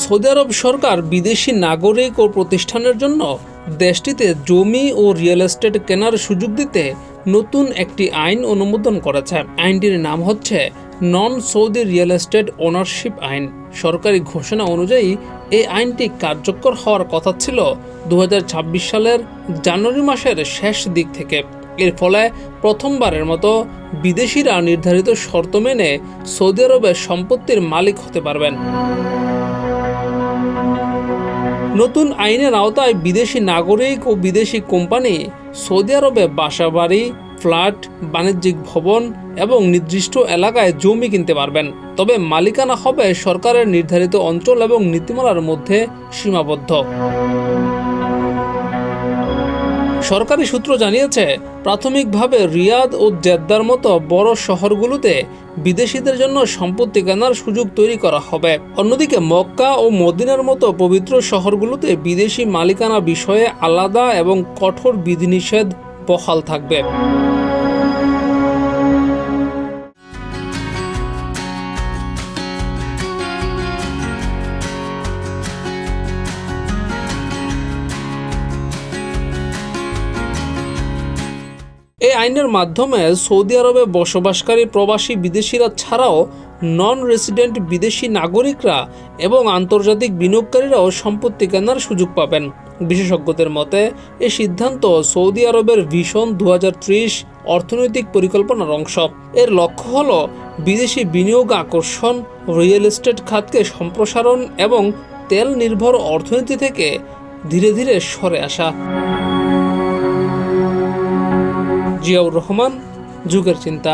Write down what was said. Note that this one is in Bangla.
সৌদি আরব সরকার বিদেশি নাগরিক ও প্রতিষ্ঠানের জন্য দেশটিতে জমি ও রিয়েল এস্টেট কেনার সুযোগ দিতে নতুন একটি আইন অনুমোদন করেছে। আইনটির নাম হচ্ছে নন সৌদি রিয়েল এস্টেট ওনারশিপ আইন। সরকারি ঘোষণা অনুযায়ী এই আইনটি কার্যকর হওয়ার কথা ছিল 2026 সালের জানুয়ারি মাসের শেষ দিক থেকে। এর ফলে প্রথমবারের মতো বিদেশিরা নির্ধারিত শর্ত মেনে সৌদি আরবের সম্পত্তির মালিক হতে পারবেন। নতুন আইনের আওতায় বিদেশি নাগরিক ও বিদেশি কোম্পানি সৌদি আরবে বাসাবাড়ি, ফ্ল্যাট, বাণিজ্যিক ভবন এবং নির্দিষ্ট এলাকায় জমি কিনতে পারবেন। তবে মালিকানা হবে সরকারের নির্ধারিত অঞ্চল এবং নীতিমালার মধ্যে সীমাবদ্ধ। সরকারি সূত্র জানিয়েছে, প্রাথমিকভাবে রিয়াদ ও জেদ্দার মতো বড় শহরগুলোতে বিদেশিদের জন্য সম্পত্তি কেনার সুযোগ তৈরি করা হবে। অন্যদিকে মক্কা ও মদিনার মতো পবিত্র শহরগুলোতে বিদেশি মালিকানা বিষয়ে আলাদা এবং কঠোর বিধিনিষেধ বহাল থাকবে। এই আইনের মাধ্যমে সৌদি আরবে বসবাসকারী প্রবাসী বিদেশিরা ছাড়াও নন রেসিডেন্ট বিদেশি নাগরিকরা এবং আন্তর্জাতিক বিনিয়োগকারীরাও সম্পত্তি কেনার সুযোগ পাবেন। বিশেষজ্ঞদের মতে এই সিদ্ধান্ত সৌদি আরবের ভিশন 2030 অর্থনৈতিক পরিকল্পনার অংশ। এর লক্ষ্য হল বিদেশি বিনিয়োগ আকর্ষণ, রিয়েল এস্টেট খাতকে সম্প্রসারণ এবং তেল নির্ভর অর্থনীতি থেকে ধীরে ধীরে সরে আসা। জিয়াউর রহমান, যুগের চিন্তা।